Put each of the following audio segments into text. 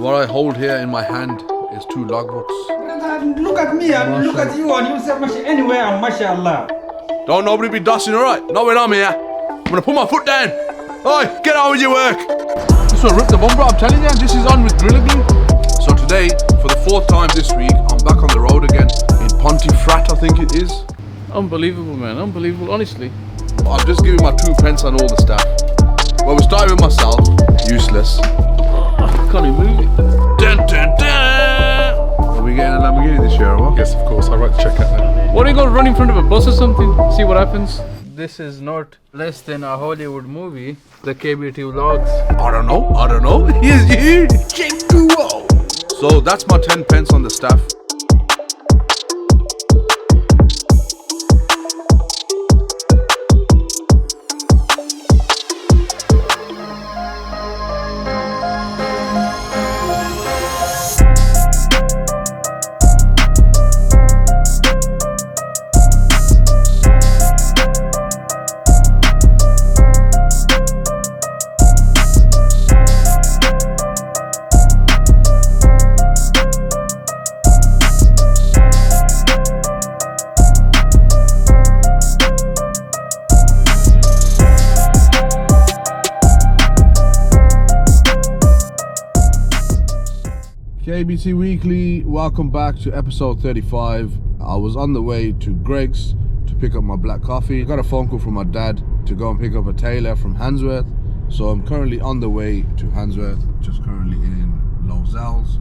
What I hold here in my hand is 2 logbooks. Look at me, I mean, look at you, and you say anywhere, and mashallah. Don't nobody be dusting, alright? Not when I'm here. I'm gonna put my foot down. Oi, get on with your work. This will rip the bumper, I'm telling you. This is on with Gorilla Glue. So today, for the 4th time this week, I'm back on the road again in Pontefract, I think it is. Unbelievable, man, unbelievable, honestly. I'm just giving my 2 pence on all the staff. Well, we started with myself, useless. I can't even move it. Dun, dun, dun. Are we getting a Lamborghini this year, or what? Yes, of course. I'd like to check out now. What are you going to run in front of a bus or something? See what happens? This is not less than a Hollywood movie, the KBT vlogs. I don't know. Here's you. So that's my 10 pence on the staff. KBT Weekly, welcome back to episode 35. I was on the way to Greg's to pick up my black coffee. I got a phone call from my dad to go and pick up a tailor from Handsworth. So I'm currently on the way to Handsworth, just currently in Lozells.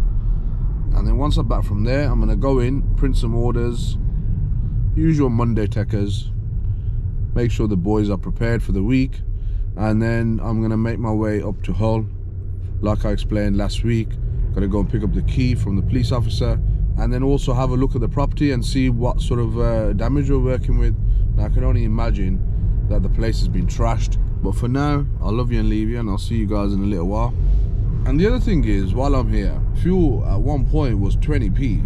And then once I'm back from there, I'm gonna go in, print some orders, usual Monday techers, make sure the boys are prepared for the week. And then I'm gonna make my way up to Hull, like I explained last week. Gotta go and pick up the key from the police officer, and then also have a look at the property and see what sort of damage we're working with. Now, I can only imagine that the place has been trashed. But for now, I'll love you and leave you, and I'll see you guys in a little while. And the other thing is, while I'm here, fuel at one point was 20p.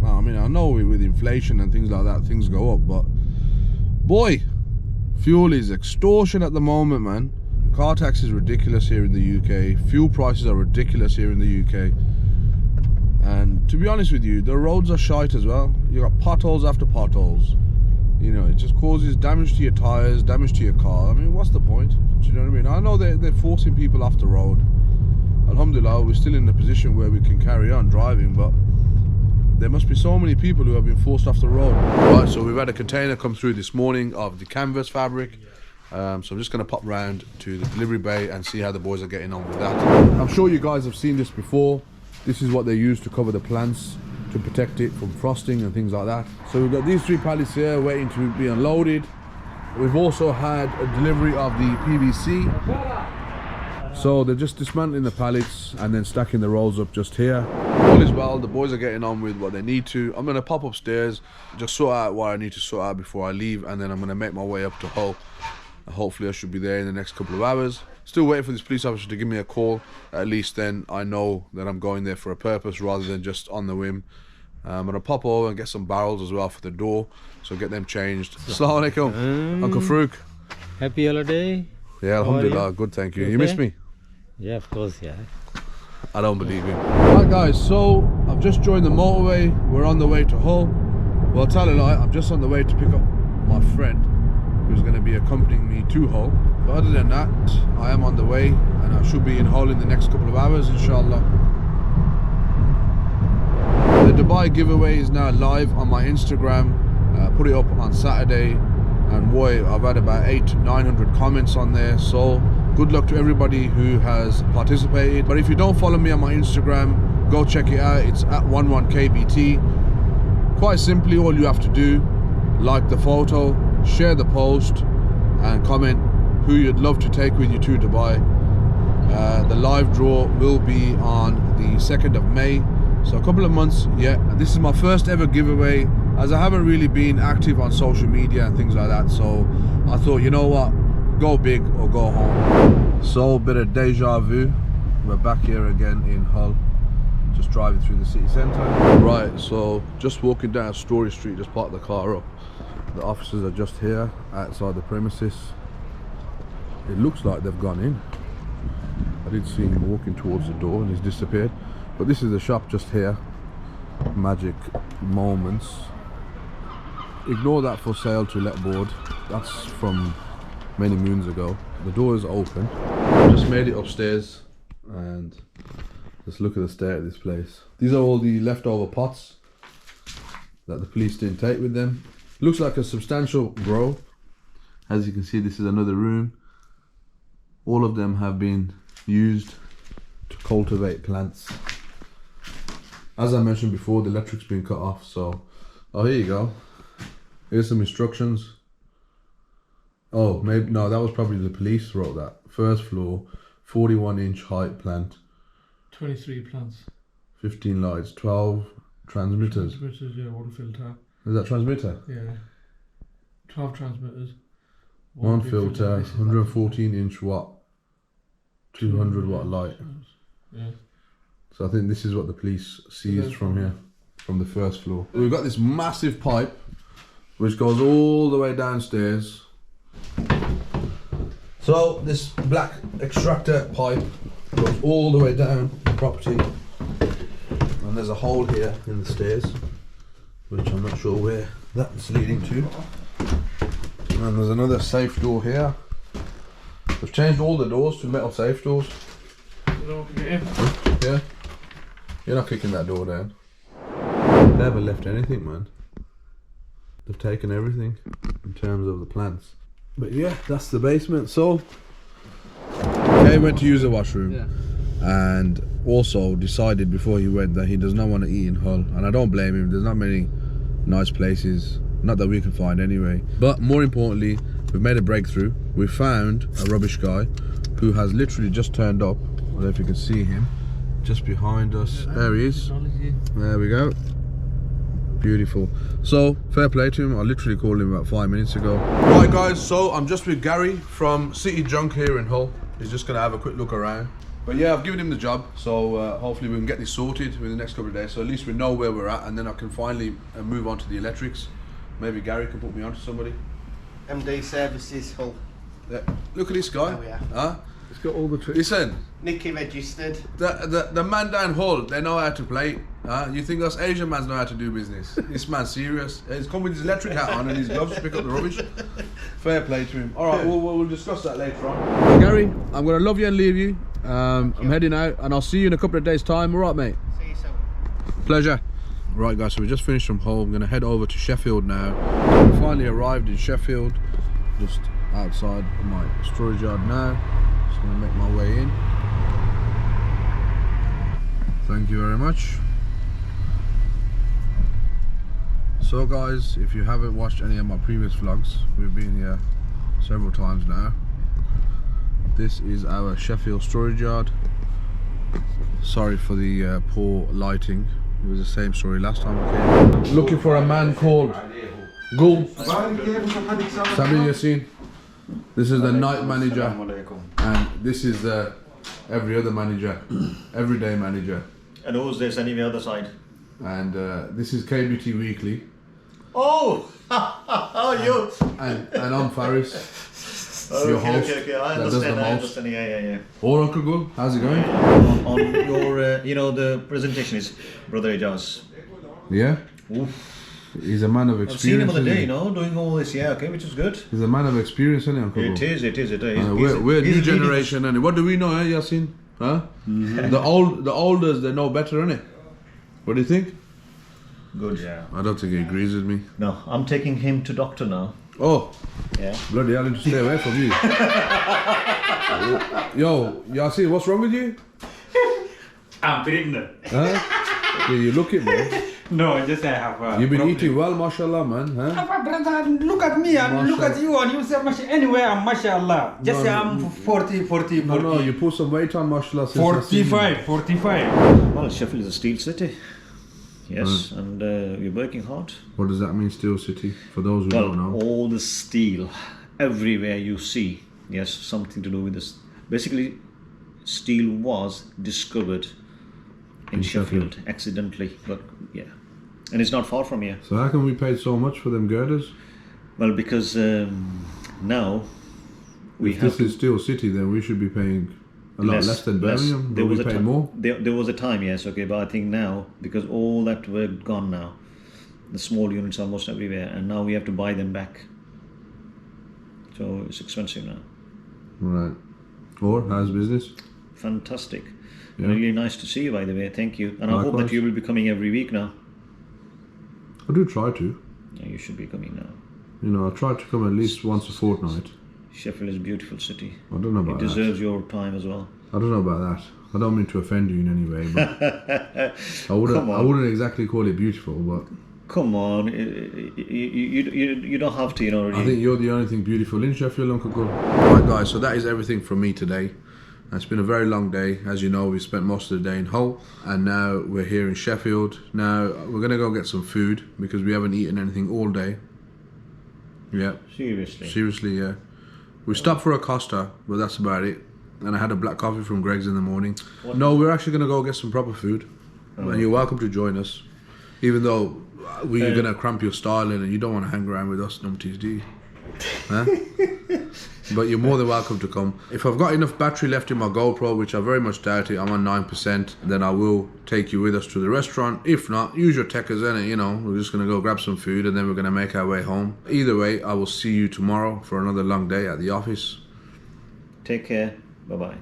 Now, I mean, I know with inflation and things like that, things go up, but boy, fuel is extortion at the moment, man. Car tax is ridiculous here in the UK. Fuel prices are ridiculous here in the UK. And to be honest with you, the roads are shite as well. You got potholes after potholes. You know, it just causes damage to your tyres, damage to your car. I mean, what's the point? Do you know what I mean? I know they're forcing people off the road. Alhamdulillah, we're still in a position where we can carry on driving, but there must be so many people who have been forced off the road. Right, so we've had a container come through this morning of the canvas fabric. So I'm just going to pop round to the delivery bay and see how the boys are getting on with that. I'm sure you guys have seen this before. This is what they use to cover the plants, to protect it from frosting and things like that. So we've got these 3 pallets here waiting to be unloaded. We've also had a delivery of the PVC. So they're just dismantling the pallets and then stacking the rolls up just here. All is well, the boys are getting on with what they need to. I'm going to pop upstairs, just sort out what I need to sort out before I leave, and then I'm going to make my way up to Hull. Hopefully I should be there in the next couple of hours. Still waiting for this police officer to give me a call. At least then I know that I'm going there for a purpose rather than just on the whim. I'm going to pop over and get some barrels as well for the door, so get them changed. Assalamu alaikum, Uncle Farouk. Happy holiday. Yeah, alhamdulillah, good, thank you. Okay. You miss me? Yeah, of course, yeah. I don't believe you. Right guys, so I've just joined the motorway. We're on the way to Hull. Well, tell a lie, I'm just on the way to pick up my friend who's going to be accompanying me to Hull. But other than that, I am on the way, and I should be in Hull in the next couple of hours, inshallah. The Dubai giveaway is now live on my Instagram. Put it up on Saturday, and boy, I've had about 800-900 comments on there. So good luck to everybody who has participated. But if you don't follow me on my Instagram, go check it out. It's at 11KBT. Quite simply, all you have to do, like the photo, share the post, and comment who you'd love to take with you to Dubai. The live draw will be on the 2nd of May, so a couple of months yet. This is my first ever giveaway, as I haven't really been active on social media and things like that, so I thought, you know what, go big or go home. So a bit of deja vu, we're back here again in Hull, just driving through the city centre. Right, so just walking down Story Street, just parked the car up. The officers are just here outside the premises. It looks like they've gone in. I did see him walking towards the door and he's disappeared. But this is the shop just here. Magic Moments. Ignore that for sale to let board. That's from many moons ago. The door is open. Just made it upstairs and just look at the state of this place. These are all the leftover pots that the police didn't take with them. Looks like a substantial grow. As you can see, this is another room. All of them have been used to cultivate plants. As I mentioned before, the electric's been cut off, so... Oh, here you go. Here's some instructions. Oh, maybe... No, that was probably the police wrote that. First floor, 41-inch height plant. 23 plants. 15 lights, 12 transmitters. Transmitters, yeah, one filter. Is that transmitter? Yeah. 12 transmitters. One filter, 114-inch watt, 200 watt light. Yeah. So I think this is what the police seized from here, from the first floor. We've got this massive pipe which goes all the way downstairs. So this black extractor pipe goes all the way down the property, and there's a hole here in the stairs which I'm not sure where that's leading to. And there's another safe door here. They've changed all the doors to metal safe doors. Yeah. You're not kicking that door down. They haven't left anything, man. They've taken everything in terms of the plants. But yeah, that's the basement. So, Kay went to use the washroom. Yeah. And also decided before he went that he does not want to eat in Hull. And I don't blame him. There's not many nice places. Not that we can find anyway. But more importantly, we've made a breakthrough. We found a rubbish guy who has literally just turned up. I don't know if you can see him. Just behind us. There he is. There we go. Beautiful. So, fair play to him. I literally called him about 5 minutes ago. Right guys, so I'm just with Gary from City Junk here in Hull. He's just going to have a quick look around. But yeah, I've given him the job. So hopefully we can get this sorted within the next couple of days. So at least we know where we're at, and then I can finally move on to the electrics. Maybe Gary can put me on to somebody. MD Services Hull. Yeah. Look at this guy. Oh, yeah. Huh? It's got all the tricks. Listen, Nicky registered. the man down Hull, they know how to play. You think us Asian mans know how to do business? This man's serious. He's come with his electric hat on and his gloves to pick up the rubbish. Fair play to him. All right, we'll discuss that later on. Gary, I'm going to love you and leave you. I'm heading out, and I'll see you in a couple of days' time. All right, mate? See you soon. Pleasure. Right guys, so we just finished from home. I'm going to head over to Sheffield now. We finally arrived in Sheffield, just outside of my storage yard now. Just going to make my way in. Thank you very much. So guys, if you haven't watched any of my previous vlogs, we've been here several times now. This is our Sheffield storage yard. Sorry for the poor lighting. It was the same story last time I came. Looking for a man called Gul Sami Yassin. This is the night manager, and this is the every other manager, everyday manager. And who's this anyway other side? And this is KBT Weekly. Oh! Oh, you! And I'm Faris, your host. Okay. I that does the understand. most. Yeah. Or Uncle Gul, how's it going? On your, the presentation is Brother Ijaz. Yeah? Oof. He's a man of I've seen him experience. on the day, doing all this, which is good. He's a man of experience, isn't he, Uncle Gul? It is. We're new generation, and what do we know, Yasin? Huh? Mm-hmm. The olders, they know better, innit? What do you think? Good, yeah. I don't think he agrees with me. No, I'm taking him to doctor now. Oh, yeah. Bloody hell, I need to stay away from you. Yo, Yasin, what's wrong with you? I'm pregnant. Huh? Yeah, you look it, bro. No, just I have. You've been eating well, mashallah, man. Huh? Brother, look at me. I mean, look at you, and you say anywhere, mashallah. Just No, I'm 40. No, you put some weight on, mashallah. Since I seen you. 45. Well, Sheffield is a steel city. Yes, and we're working hard. What does that mean, Steel City? For those who don't know. All the steel, everywhere you see, yes, something to do with this. Basically, steel was discovered in Sheffield accidentally, but yeah, and it's not far from here. So how come we paid so much for them girders? Well, because now we if have this is Steel City, then we should be paying A lot less than Birmingham, but we paid more. There was a time, yes, okay, but I think now, because all that were gone now, the small units are almost everywhere, and now we have to buy them back. So it's expensive now. Right. Or how's business? Fantastic. Yeah. Really nice to see you, by the way. Thank you. And I hope Likewise. that you will be coming every week now. I do try to. Yeah, you should be coming now. You know, I try to come at least once a fortnight. Sheffield is a beautiful city. I don't know about It that. deserves your time as well. I don't know about that. I don't mean to offend you in any way, but I wouldn't exactly call it beautiful, but Come on, you don't have to, you know. I think you're the only thing beautiful in Sheffield, Uncle Good. Right, guys, so that is everything from me today. It's been a very long day. As you know, we spent most of the day in Hull, and now we're here in Sheffield. Now, we're going to go get some food, because we haven't eaten anything all day. Yeah. Seriously, yeah. We stopped for a Costa, but that's about it. And I had a black coffee from Greg's in the morning. No, we're actually going to go get some proper food. And you're welcome to join us. Even though we're going to cramp your style in and you don't want to hang around with us numpties, do you? Huh? But you're more than welcome to come. If I've got enough battery left in my GoPro, which I very much doubt it, I'm on 9%, then I will take you with us to the restaurant. If not, use your techers in it, you know. We're just going to go grab some food and then we're going to make our way home. Either way, I will see you tomorrow for another long day at the office. Take care. Bye-bye.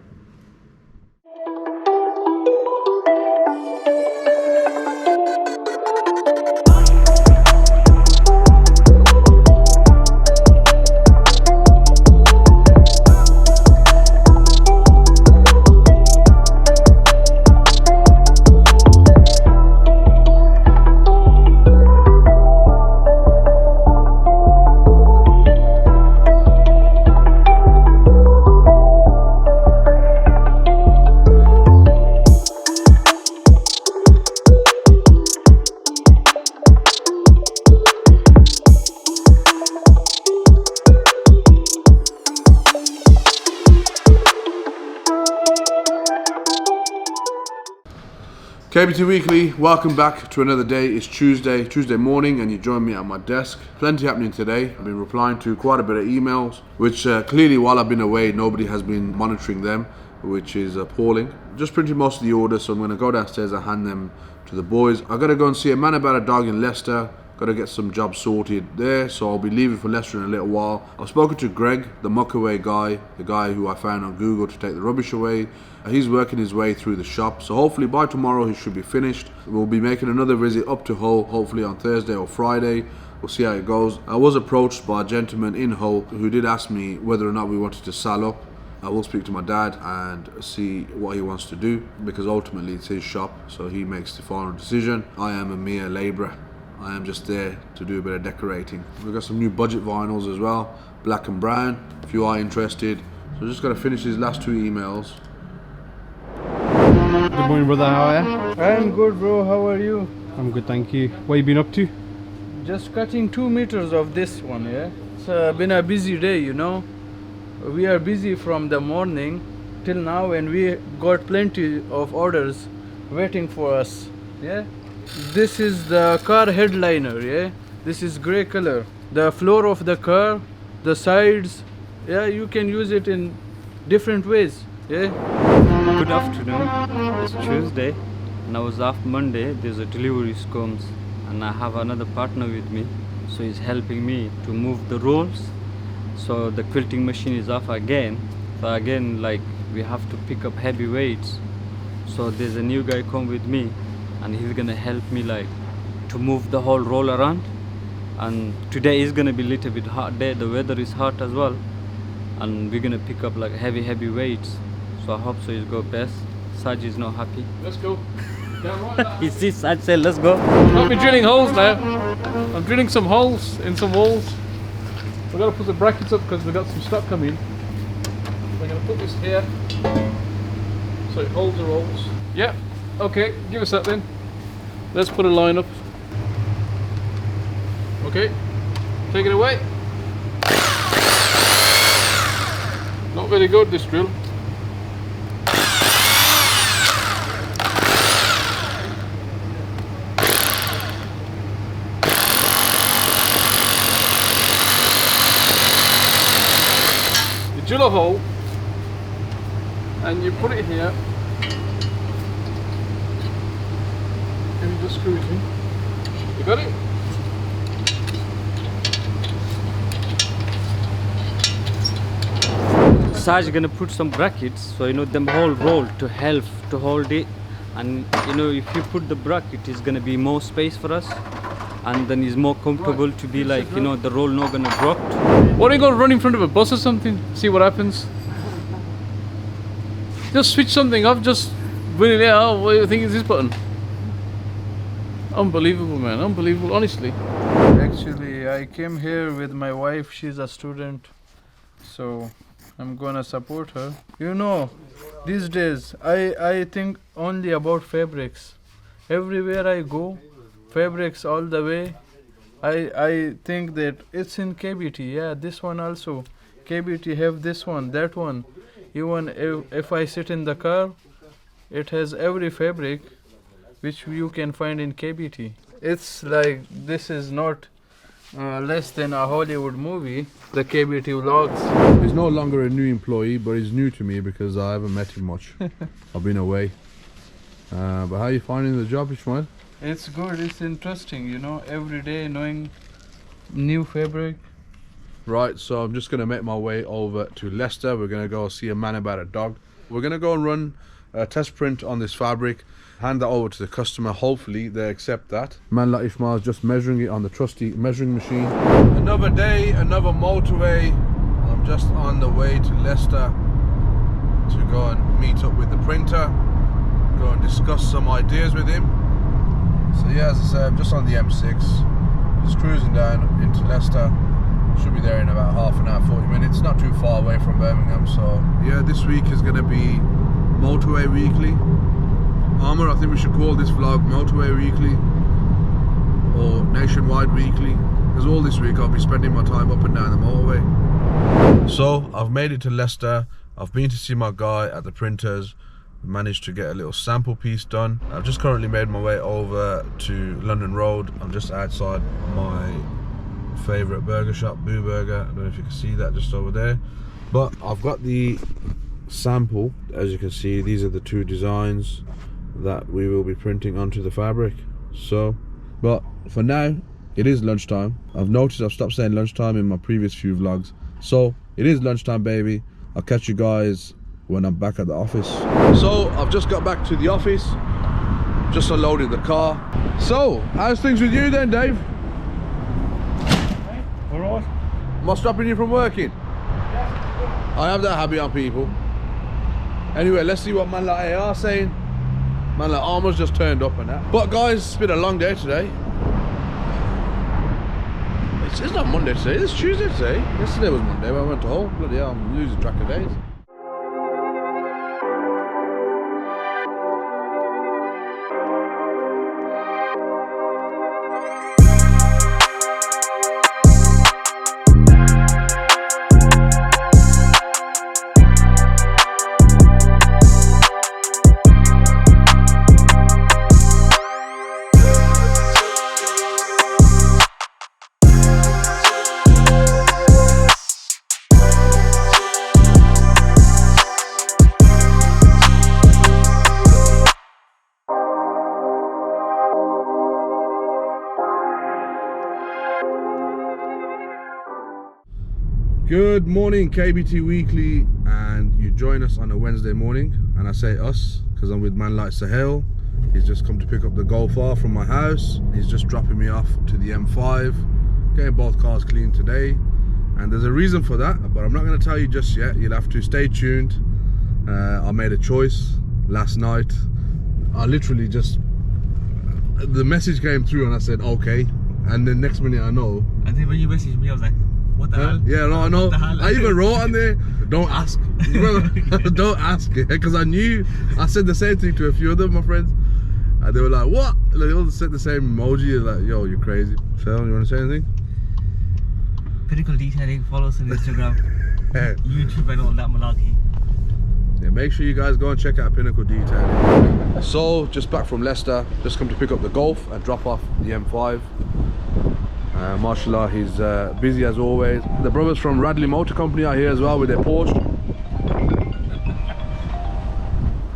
KBT Weekly, welcome back to another day. It's Tuesday morning, and you join me at my desk. Plenty happening today. I've been replying to quite a bit of emails, which clearly while I've been away, nobody has been monitoring them, which is appalling. Just printed most of the orders, so I'm going to go downstairs and hand them to the boys. I've got to go and see a man about a dog in Leicester. Got to get some jobs sorted there, so I'll be leaving for Leicester in a little while. I've spoken to Greg, the Motorway guy, the guy who I found on Google to take the rubbish away. He's working his way through the shop, so hopefully by tomorrow he should be finished. We'll be making another visit up to Hull, hopefully on Thursday or Friday. We'll see how it goes. I was approached by a gentleman in Hull who did ask me whether or not we wanted to sell up. I will speak to my dad and see what he wants to do, because ultimately it's his shop, so he makes the final decision. I am a mere labourer. I am just there to do a bit of decorating. We've got some new budget vinyls as well, black and brown, if you are interested. So just got to finish these last two emails. Good morning, brother. How are you? I'm good, bro. How are you? I'm good, thank you. What have you been up to? Just cutting 2 meters of this one, yeah? It's been a busy day, you know. We are busy from the morning till now, and we got plenty of orders waiting for us, yeah? This is the car headliner, yeah? This is grey color. The floor of the car, the sides, yeah, you can use it in different ways, yeah? Good afternoon. It's Tuesday and I was off Monday. There's a delivery comes and I have another partner with me, so he's helping me to move the rolls. So the quilting machine is off again. So again, like, we have to pick up heavy weights. So there's a new guy come with me and he's gonna help me like to move the whole roll around. And today is gonna be a little bit hot day. The weather is hot as well, and we're gonna pick up like heavy weights. So I hope so it's go best. Saj is not happy. Let's go. Damn right. He sees Saj say let's go. I'll be drilling holes now. I'm drilling some holes in some walls. We've got to put the brackets up because we've got some stock coming. We're going to put this here so it holds the rolls. Yeah, okay, give us that then. Let's put a line up. Okay, take it away. Not very good, this drill. Drill a hole and you put it here, and you just screw it in. You got it? Sarge gonna put some brackets, so you know them whole roll to help to hold it, and you know if you put the bracket, it's gonna be more space for us, and then it's more comfortable to be like, you know, the roll not gonna drop. What are you gonna run in front of a bus or something? See what happens. Just switch something off. Just really, oh, what do you think is this button? Unbelievable, man. Unbelievable, honestly. Actually, I came here with my wife. She's a student, so I'm gonna support her. You know, these days I think only about fabrics. Everywhere I go, fabrics all the way. I think that it's in KBT. Yeah, this one also. KBT have this one, that one. Even if I sit in the car, it has every fabric which you can find in KBT. It's like this is not less than a Hollywood movie, the KBT vlogs. He's no longer a new employee, but he's new to me because I haven't met him much. I've been away. But how are you finding the job, Ishmael? It's good, it's interesting, you know, every day knowing new fabric. Right, so I'm just going to make my way over to Leicester. We're going to go see a man about a dog. We're going to go and run a test print on this fabric, hand that over to the customer. Hopefully they accept that. Man like Ishmael's just measuring it on the trusty measuring machine. Another day, another motorway. I'm just on the way to Leicester to go and meet up with the printer, go and discuss some ideas with him. So yeah, as I said, I'm just on the M6, just cruising down into Leicester. Should be there in about half an hour, 40 minutes. Not too far away from Birmingham. So yeah, this week is going to be Motorway Weekly. Armour, I think we should call this vlog Motorway Weekly or Nationwide Weekly, because all this week I'll be spending my time up and down the motorway. So I've made it to Leicester. I've been to see my guy at the printers. Managed to get a little sample piece done. I've just currently made my way over to London Road. I'm just outside my favourite burger shop, Boo Burger. I don't know if you can see that just over there, but I've got the sample. As you can see, these are the two designs that we will be printing onto the fabric. So, but for now it is lunchtime. I've noticed I've stopped saying lunchtime in my previous few vlogs, so it is lunchtime, baby. I'll catch you guys when I'm back at the office. So I've just got back to the office, just unloaded the car. So how's things with you then, Dave? Alright. Am I stopping you from working? I have that habit on people. Anyway, let's see what man like AR saying. Man like Armour's just turned up and that. But guys, it's been a long day today. It's not Monday today, it's Tuesday today. Yesterday was Monday when I went to home. Bloody hell, I'm losing track of days. Good morning, KBT Weekly, and you join us on a Wednesday morning, and I say us because I'm with man like Sahel. He's just come to pick up the Golf R from my house. He's just dropping me off to the M5, getting both cars cleaned today, and there's a reason for that, but I'm not going to tell you just yet. You'll have to stay tuned. I made a choice last night. I literally just, the message came through and I said okay, and then next minute I know. I think when you messaged me, I was like, what the hell? Yeah, no, I know. I even wrote on there, don't ask. Don't ask, because I knew. I said the same thing to a few of them, my friends, and they were like, what? Like, they all said the same emoji. Like, yo, you're crazy. Phil, you want to say anything? Pinnacle Detailing, follow us on Instagram, YouTube and all that malarkey. Yeah, make sure you guys go and check out Pinnacle Detailing. So, just back from Leicester, just come to pick up the Golf and drop off the M5. Mashallah, he's busy as always. The brothers from Radley Motor Company are here as well with their Porsche.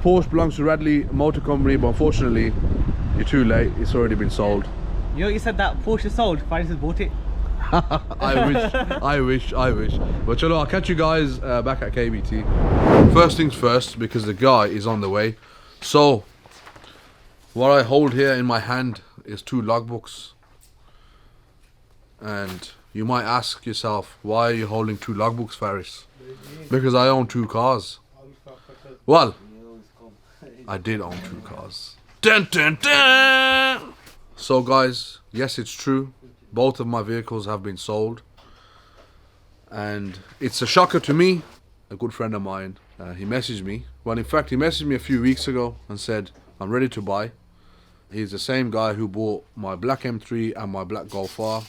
Porsche belongs to Radley Motor Company, but unfortunately, you're too late. It's already been sold. You know, you said that Porsche is sold. Faris has bought it. I wish. But chalo, I'll catch you guys back at KBT. First things first, because the guy is on the way. So, what I hold here in my hand is 2 logbooks. And you might ask yourself, why are you holding 2 logbooks, Faris? Because I own 2 cars. Well, I did own 2 cars. Dun, dun, dun! So guys, yes, it's true. Both of my vehicles have been sold. And it's a shocker to me. A good friend of mine, he messaged me. Well, in fact, he messaged me a few weeks ago and said, I'm ready to buy. He's the same guy who bought my black M3 and my black Golf R.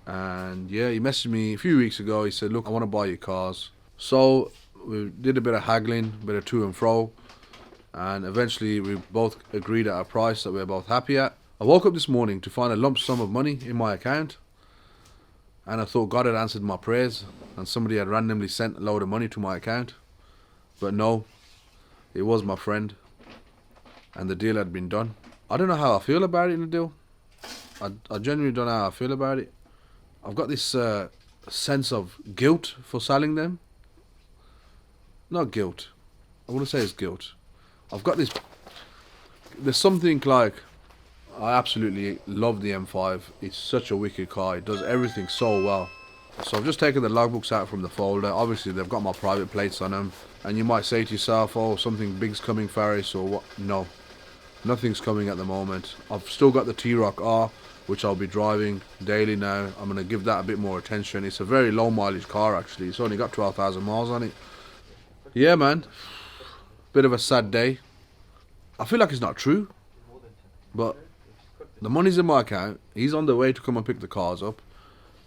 And yeah, he messaged me a few weeks ago. He said, look, I want to buy your cars. So we did a bit of haggling, a bit of to and fro. And eventually we both agreed at a price that we're both happy at. I woke up this morning to find a lump sum of money in my account. And I thought God had answered my prayers and somebody had randomly sent a load of money to my account. But no, it was my friend. And the deal had been done. I don't know how I feel about it in the deal. I genuinely don't know how I feel about it. I've got this sense of guilt for selling them. Not guilt. I wouldn't say it's guilt. I've got this... There's something like... I absolutely love the M5. It's such a wicked car. It does everything so well. So I've just taken the logbooks out from the folder. Obviously, they've got my private plates on them. And you might say to yourself, oh, something big's coming, Faris, or what? No. Nothing's coming at the moment. I've still got the T-Roc R, which I'll be driving daily now. I'm going to give that a bit more attention. It's a very low mileage car, actually. It's only got 12,000 miles on it. Yeah, man. Bit of a sad day. I feel like it's not true. But the money's in my account. He's on the way to come and pick the cars up.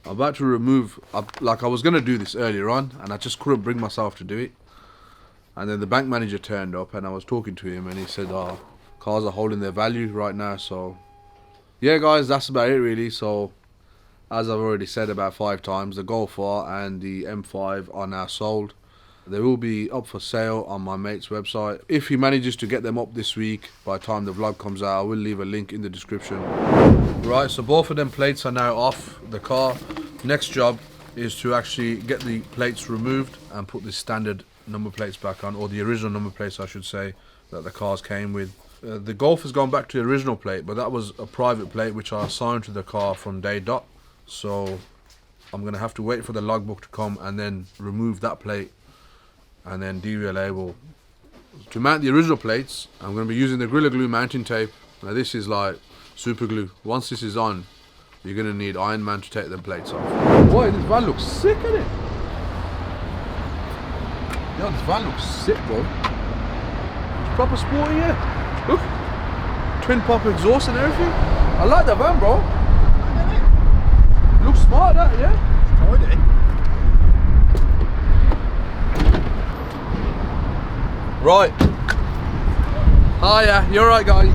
I'm about to remove... Like, I was going to do this earlier on, and I just couldn't bring myself to do it. And then the bank manager turned up, and I was talking to him, and he said, oh, cars are holding their value right now, so... Yeah, guys, that's about it, really. So, as I've already said about 5 times, the Golf R and the M5 are now sold. They will be up for sale on my mate's website. If he manages to get them up this week, by the time the vlog comes out, I will leave a link in the description. Right, so both of them plates are now off the car. Next job is to actually get the plates removed and put the standard number plates back on, or the original number plates, I should say, that the cars came with. The Golf has gone back to the original plate, but that was a private plate which I assigned to the car from day dot. So I'm going to have to wait for the logbook to come and then remove that plate and then de-relabel. To mount the original plates, I'm going to be using the Gorilla Glue mounting tape. Now this is like super glue. Once this is on, you're going to need Iron Man to take the plates off. Boy, this van looks sick, isn't it? Yeah, this van looks sick, bro. It's proper sporty, yeah. Look, twin pop exhaust and everything. I like the van, bro. Looks smart, that, yeah. Tidy. Right. Hiya, you alright, guys?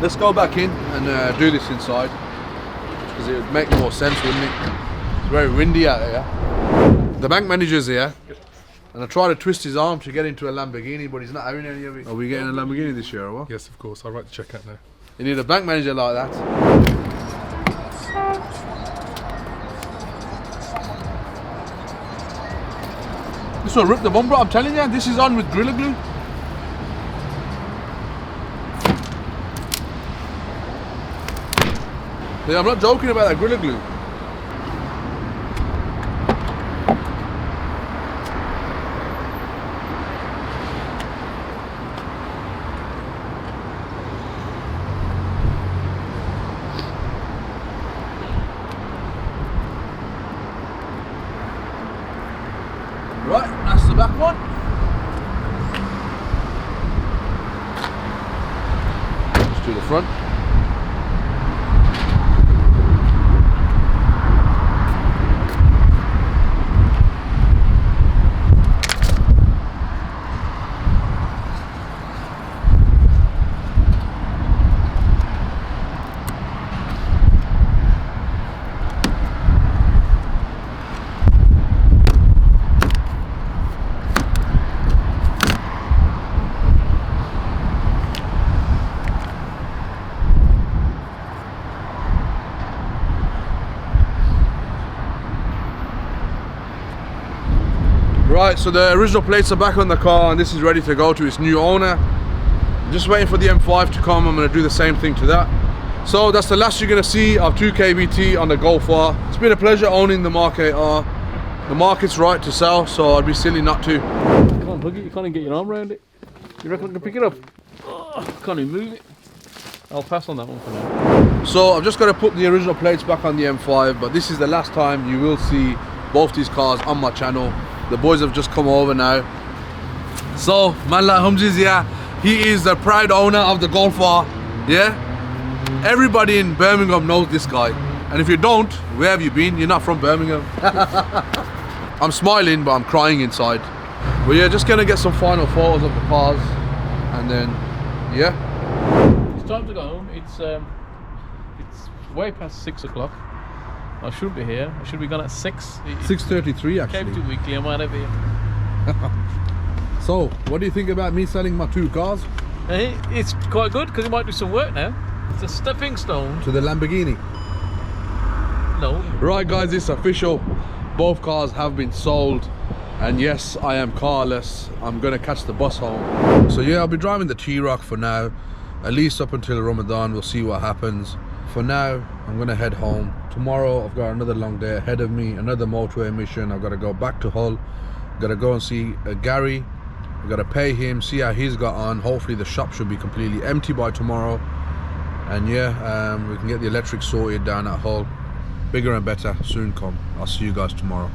Let's go back in and do this inside, because it would make more sense, wouldn't it? It's very windy out here. The bank manager's here, and I tried to twist his arm to get into a Lamborghini, but he's not having any of it. Are we getting a Lamborghini this year or what? Yes, of course. I'll write the check out now. You need a bank manager like that. This will rip the bumper, I'm telling you. This is on with Gorilla Glue. Yeah, I'm not joking about that Gorilla Glue. Right, that's the back one. Let's do the front. Right, so the original plates are back on the car and this is ready to go to its new owner. Just waiting for the M5 to come. I'm going to do the same thing to that. So that's the last you're going to see of 2KBT on the Golf R. It's been a pleasure owning the Mark 8R. The market's right to sell, so I'd be silly not to. Come on, Buggy, you can't even get your arm around it. You reckon I can pick it up? Oh, can't even move it. I'll pass on that one for now. So I've just got to put the original plates back on the M5, but this is the last time you will see both these cars on my channel. The boys have just come over now. So, man like Humzi's, yeah, he is the proud owner of the Golf R, yeah? Everybody in Birmingham knows this guy. And if you don't, where have you been? You're not from Birmingham. I'm smiling, but I'm crying inside. But yeah, just gonna get some final photos of the cars. And then, yeah. It's time to go home. It's way past 6 o'clock. I should be here. I should be gone at 6. 6:33 actually. Came too weekly, I'm out of here. So, what do you think about me selling my 2 cars? Hey, it's quite good because it might do some work now. It's a stepping stone. To the Lamborghini. No. Right guys, it's official. Both cars have been sold. And yes, I am carless. I'm gonna catch the bus home. So yeah, I'll be driving the T-Roc for now. At least up until Ramadan, we'll see what happens. For now, I'm gonna head home. Tomorrow, I've got another long day ahead of me, another motorway mission. I've gotta go back to Hull. Gotta go and see Gary. I've gotta pay him, see how he's got on. Hopefully the shop should be completely empty by tomorrow. And yeah, we can get the electric sorted down at Hull. Bigger and better soon come. I'll see you guys tomorrow.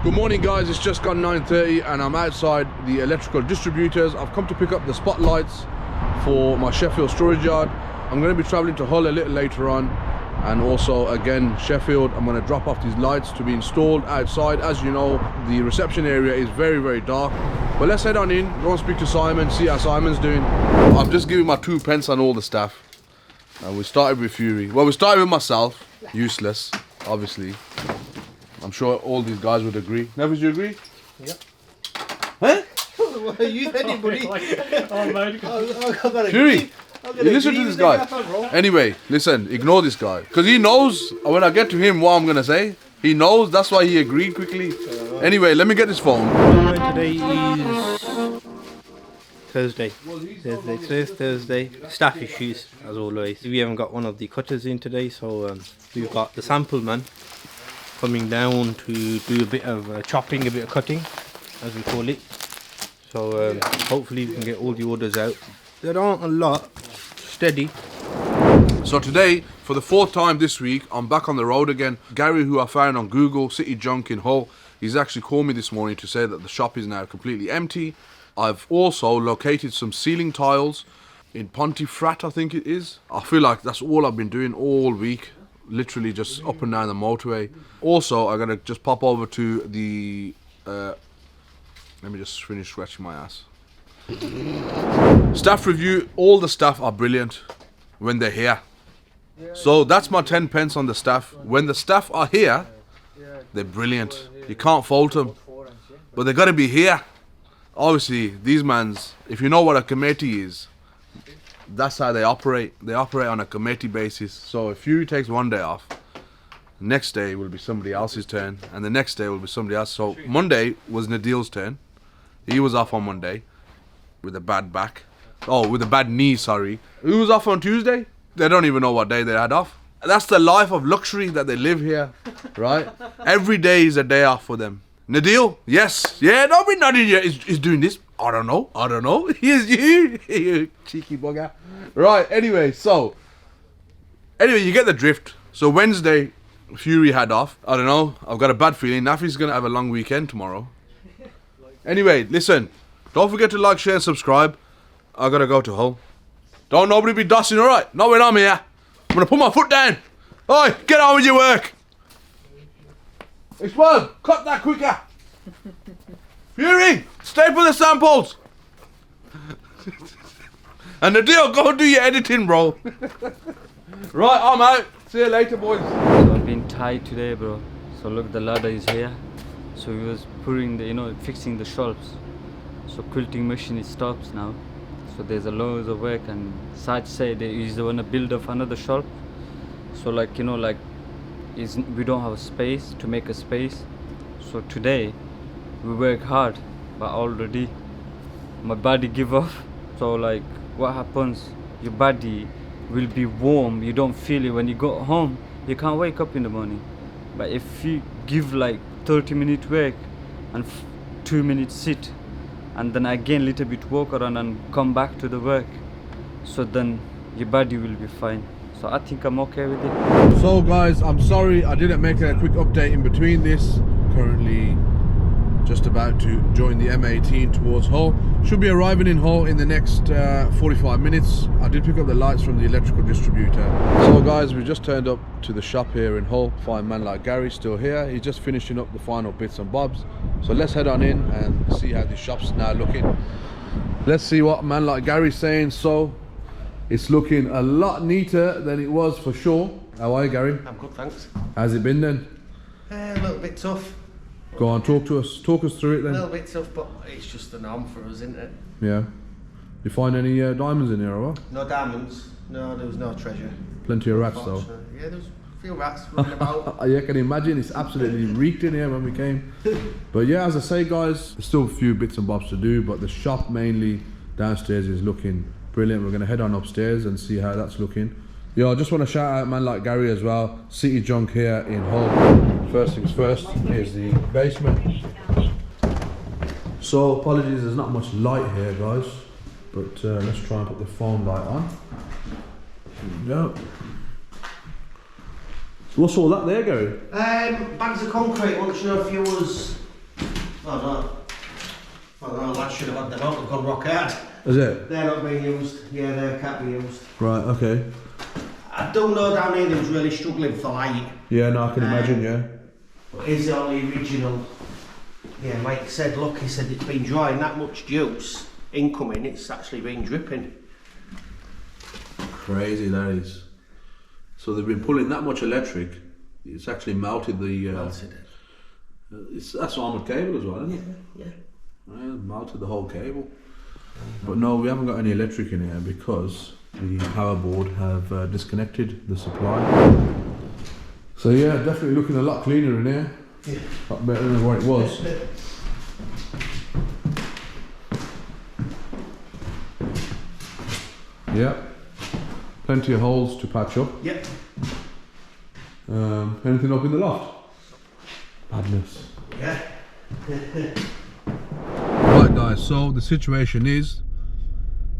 Good morning guys, it's just gone 9:30 and I'm outside the electrical distributors. I've come to pick up the spotlights for my Sheffield storage yard. I'm going to be travelling to Hull a little later on, and also again Sheffield. I'm going to drop off these lights to be installed outside. As you know, the reception area is very dark, but let's head on in, go and speak to Simon, see how Simon's doing. I've just given my 2 pence on all the staff, and we started with Fury. Well, we started with myself, useless obviously. I'm sure all these guys would agree. Nevis, you agree? Yeah. Huh? What are you anybody? Fury, you listen to this guy. Anyway, listen, ignore this guy. Because he knows when I get to him what I'm going to say. He knows, that's why he agreed quickly. Anyway, let me get this phone. Today is Thursday. Today's Thursday. Staff issues, as always. We haven't got one of the cutters in today, so we've got the sample man coming down to do a bit of chopping, a bit of cutting, as we call it. So hopefully we can get all the orders out. There aren't a lot, steady. So today, for the 4th time this week, I'm back on the road again. Gary, who I found on Google, City Junk in Hull, he's actually called me this morning to say that the shop is now completely empty. I've also located some ceiling tiles in Pontefract, I think it is. I feel like that's all I've been doing all week. Literally just up and down the motorway. Also, I'm gonna just pop over to the let me just finish scratching my ass. Staff review. All the staff are brilliant when they're here. So that's my 10 pence on the staff. When the staff are here, they're brilliant. You can't fault them, but they gotta be here. Obviously, these mans, if you know what a committee is, that's how they operate. They operate on a committee basis. So if Fury takes one day off, next day will be somebody else's turn, and the next day will be somebody else. So Monday was Nadil's turn. He was off on Monday with a bad back. Oh, with a bad knee, sorry. Who was off on Tuesday? They don't even know what day they had off. That's the life of luxury that they live here, right? Every day is a day off for them. Nadil, yes, yeah, don't be nodding here. He's doing this. I don't know. Here's you, you cheeky bugger. Right, anyway, you get the drift. So Wednesday, Fury had off. I don't know, I've got a bad feeling. Nafi's going to have a long weekend tomorrow. Anyway, listen, Don't forget to like, share and subscribe. I gotta go to Hull. Don't nobody be dossing, alright? Not when I'm here. I'm gonna put my foot down. Oi, get on with your work. Explode, cut that quicker. Fury, stay for the samples. And the deal, go and do your editing, bro. Right, I'm out. See you later, boys. So I've been tied today, bro. So look, the ladder is here. So we was putting the, fixing the shelves. So quilting machine it stops now. So there's a loads of work, and Saj said he's the one to build up another shelf. So like, we don't have a space to make a space. So today we work hard, but already my body give up. So like, what happens? Your body will be warm. You don't feel it when you go home. You can't wake up in the morning. But if you give like 30-minute work and 2 minutes sit, and then again little bit walk around and come back to the work, so then your body will be fine. So I think I'm okay with it. So guys, I'm sorry I didn't make a quick update in between this. Currently just about to join the M18 towards Hull. Should be arriving in Hull in the next 45 minutes. I did pick up the lights from the electrical distributor. So guys, we just turned up to the shop here in Hull. Find man like Gary still here. He's just finishing up the final bits and bobs. So let's head on in and see how the shop's now looking. Let's see what man like Gary's saying. So it's looking a lot neater than it was for sure. How are you, Gary? I'm good, thanks. How's it been then? A little bit tough. Go on, talk us through it then. A little bit tough, but it's just the norm for us, isn't it? Yeah. You find any diamonds in here or what? No diamonds. No, there was no treasure. Plenty of rats though. Yeah, there was a few rats running about. Yeah, I can imagine. It's absolutely reeked in here when we came. But yeah, as I say guys, there's still a few bits and bobs to do, but the shop mainly downstairs is looking brilliant. We're going to head on upstairs and see how that's looking. Yeah, I just want to shout out man like Gary as well. City Junk here in Hull. First things first, here's the basement. So apologies, there's not much light here guys, but let's try and put the phone light on. Here we go. So what's all that there, Gary? Bags of concrete. Want to know if you was... I don't know, that should have had them out. They've gone rock hard. Is it? They're not being used. Yeah, they can't be used. Right, okay. I do know down here they was really struggling for light. Yeah, no, I can imagine, yeah. But here's the only original. Yeah, Mike said, look, he said it's been drying that much juice incoming, it's actually been dripping. Crazy that is. So they've been pulling that much electric, it's actually melted the... Melted it. That's armoured cable as well, isn't it? Yeah. Yeah, melted the whole cable. But no, we haven't got any electric in here because the power board have disconnected the supply. So yeah, definitely looking a lot cleaner in here. Yeah. A lot better than what it was. Yeah. Plenty of holes to patch up. Yep. Anything up in the loft? Madness. Yeah. Right guys, so the situation is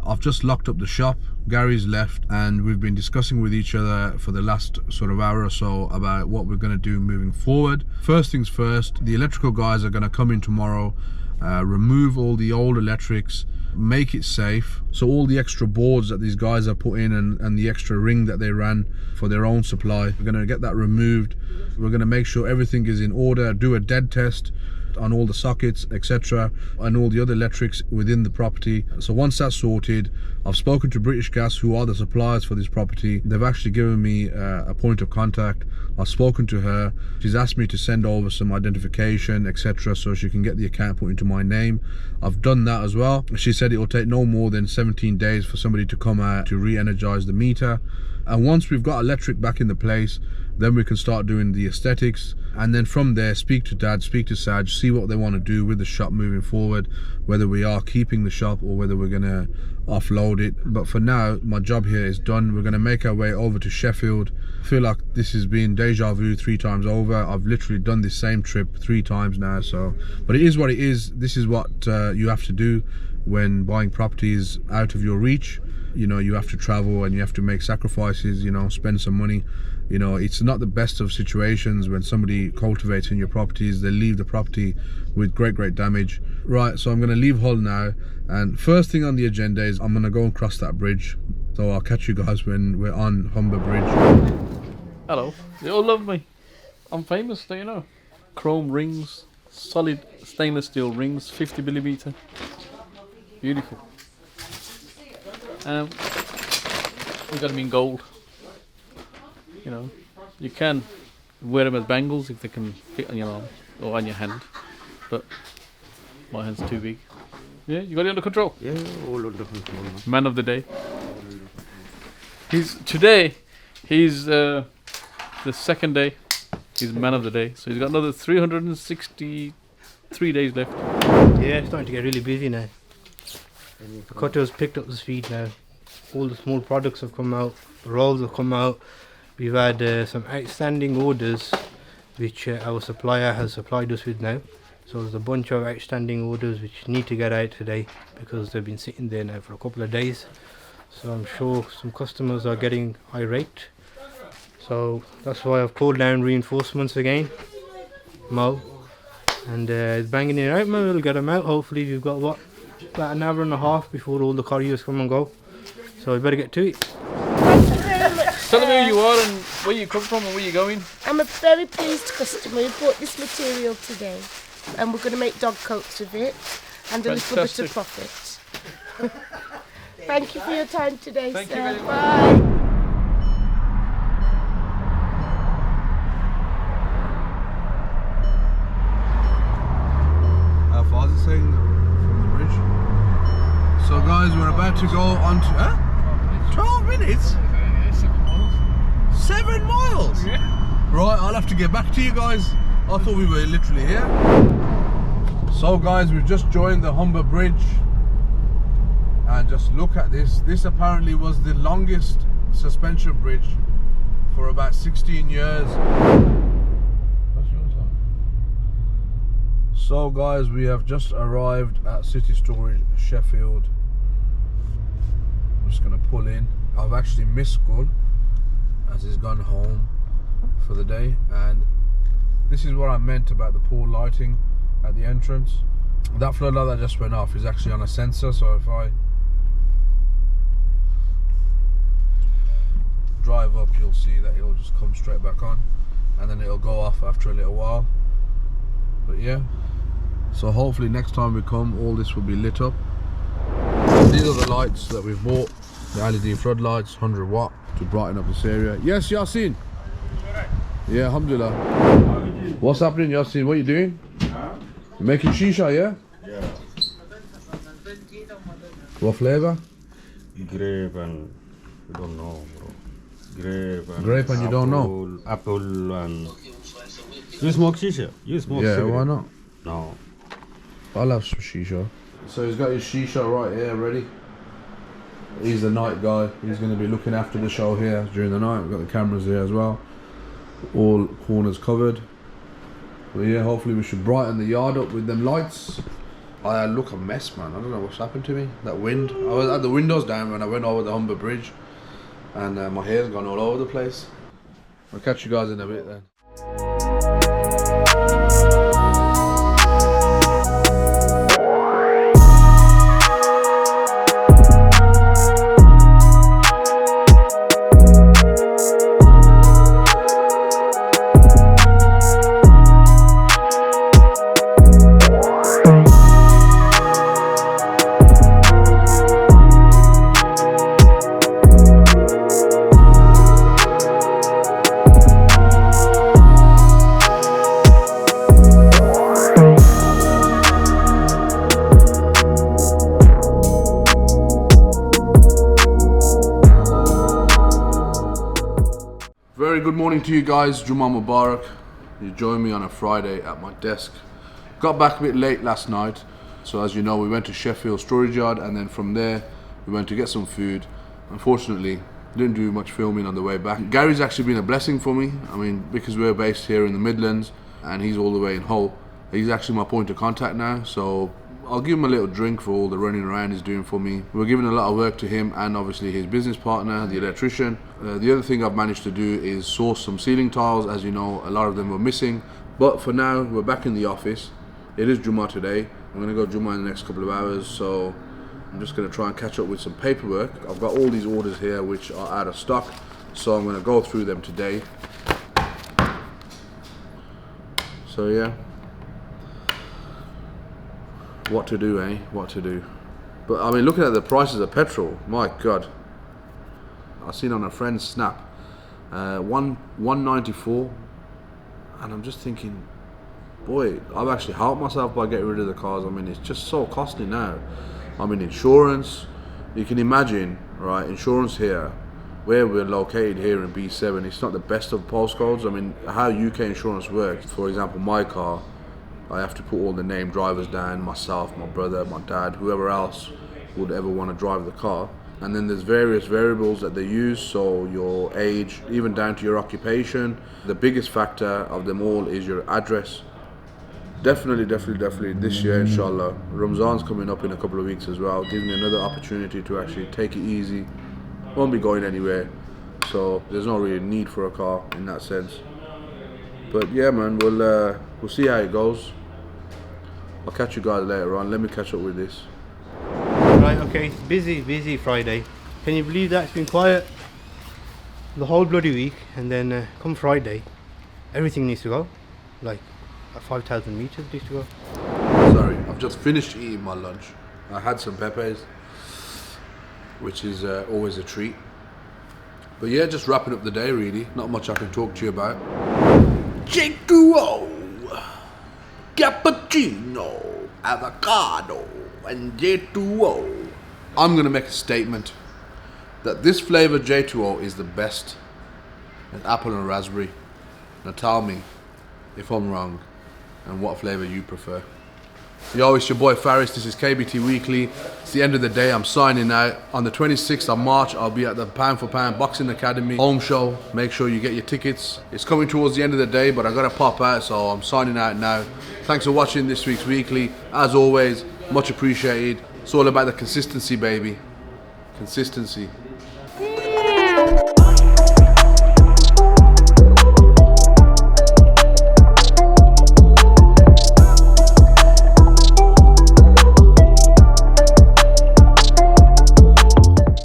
I've just locked up the shop, Gary's left, and we've been discussing with each other for the last sort of hour or so about what we're going to do moving forward. First things first, the electrical guys are going to come in tomorrow, remove all the old electrics, make it safe, so all the extra boards that these guys are put in and the extra ring that they ran for their own supply, we're going to get that removed. We're going to make sure everything is in order, do a dead test on all the sockets, etc., and all the other electrics within the property. So once that's sorted, I've spoken to British Gas, who are the suppliers for this property. They've actually given me a point of contact. I've spoken to her. She's asked me to send over some identification, etc., so she can get the account put into my name. I've done that as well. She said it will take no more than 17 days for somebody to come out to re-energize the meter. And once we've got electric back in the place, then we can start doing the aesthetics, and then from there speak to Dad, speak to Saj, see what they want to do with the shop moving forward, whether we are keeping the shop or whether we're going to offload it. But for now, my job here is done. We're going to make our way over to Sheffield. I feel like this has been deja vu 3 times over. I've literally done this same trip 3 times now, so but it is what it is. This is what you have to do when buying properties out of your reach. you know, you have to travel and you have to make sacrifices, you know, spend some money. You know, it's not the best of situations when somebody cultivates in your properties. They leave the property with great damage. Right, so I'm going to leave Hull now, and first thing on the agenda is I'm going to go and cross that bridge. So I'll catch you guys when we're on Humber Bridge. Hello. They all love me. I'm famous, do you know? Chrome rings, solid stainless steel rings, 50mm. Beautiful. We got them in gold. You know, you can wear them as bangles if they can fit on your arm or on your hand, but my hand's too big. Yeah, you got it under control. Yeah, all under control. Man of the day. He's the second day. He's man of the day. So he's got another 363 days left. Yeah, it's starting to get really busy now. The cutter's picked up the speed now. All the small products have come out. The rolls have come out. We've had some outstanding orders which our supplier has supplied us with now. So there's a bunch of outstanding orders which need to get out today because they've been sitting there now for a couple of days. So I'm sure some customers are getting irate. So that's why I've called down reinforcements again, Mo. And it's banging it out, Mo. We'll get them out. Hopefully we've got about an hour and a half before all the couriers come and go. So we better get to it. Tell me who you are and where you come from and where you're going. I'm a very pleased customer who bought this material today, and we're going to make dog coats with it and a little bit of profit. Thank you for your time today, Thank sir. you very much. Bye. How far is it saying from the bridge? So guys, we're about to go on to 12 minutes? 7 miles? Yeah. Right, I'll have to get back to you guys. I thought we were literally here. So guys, we've just joined the Humber Bridge. And just look at this. This apparently was the longest suspension bridge for about 16 years. So guys, we have just arrived at City Storage Sheffield. I'm just going to pull in. I've actually missed school as he's gone home for the day, and this is what I meant about the poor lighting at the entrance. That floodlight that just went off is actually on a sensor, so if I drive up, you'll see that it'll just come straight back on, and then it'll go off after a little while. But yeah, so hopefully next time we come, all this will be lit up. These are the lights that we've bought, the LED floodlights, 100 watt to brighten up this area. Yes, Yasin. Yeah, alhamdulillah. What's happening, Yasin? What are you doing? You're making shisha, yeah? Yeah. What flavor? Grape and you don't know, bro. Grape and you don't know? Apple and... You smoke shisha? You smoke cigarette? Why not? No. I'll have some shisha. So he's got his shisha right here ready. He's the night guy. He's going to be looking after the show here during the night. We've got the cameras here as well. All corners covered. But yeah, hopefully we should brighten the yard up with them lights. I look a mess, man. I don't know what's happened to me. That wind. I was had the windows down when I went over the Humber Bridge, and my hair's gone all over the place. I'll catch you guys in a bit then. Very good morning to you guys. Juma Mubarak. You joined me on a Friday at my desk. Got back a bit late last night, so as you know, we went to Sheffield storage yard, and then from there we went to get some food. Unfortunately, didn't do much filming on the way back. Gary's actually been a blessing for me. I mean, because we're based here in the Midlands and he's all the way in Hull, he's actually my point of contact now. So I'll give him a little drink for all the running around he's doing for me. We're giving a lot of work to him and obviously his business partner, the electrician. The other thing I've managed to do is source some ceiling tiles. As you know, a lot of them were missing. But for now, we're back in the office. It is Jummah today. I'm going to go Jummah in the next couple of hours, so I'm just going to try and catch up with some paperwork. I've got all these orders here which are out of stock, so I'm going to go through them today. So yeah, what to do, eh? What to do? But I mean, looking at the prices of petrol, my God. I've seen on a friend's snap, 194, and I'm just thinking, boy, I've actually helped myself by getting rid of the cars. I mean, it's just so costly now. I mean, insurance, you can imagine, right? Insurance here, where we're located here in B7, it's not the best of postcodes. I mean, how UK insurance works, for example, my car, I have to put all the named drivers down, myself, my brother, my dad, whoever else would ever want to drive the car. And then there's various variables that they use, so your age, even down to your occupation. The biggest factor of them all is your address. Definitely this year, inshallah. Ramzan's coming up in a couple of weeks as well. Gives me another opportunity to actually take it easy. Won't be going anywhere, so there's no really need for a car in that sense. But yeah, man, we'll see how it goes. I'll catch you guys later on. Let me catch up with this. Right, okay, it's busy Friday. Can you believe that? It's been quiet the whole bloody week, and then come Friday, everything needs to go. Like 5,000 meters needs to go. Sorry, I've just finished eating my lunch. I had some pepes, which is always a treat. But yeah, just wrapping up the day really. Not much I can talk to you about. J2O, cappuccino, avocado, and J2O. I'm gonna make a statement that this flavor J2O is the best. An apple and raspberry. Now tell me if I'm wrong and what flavor you prefer. Yo, it's your boy Faris. This is KBT Weekly. It's the end of the day. I'm signing out. On the 26th of March, I'll be at the Pound for Pound Boxing Academy home show. Make sure you get your tickets. It's coming towards the end of the day, but I gotta pop out, so I'm signing out now. Thanks for watching this week's Weekly. As always, much appreciated. It's all about the consistency, baby. Consistency.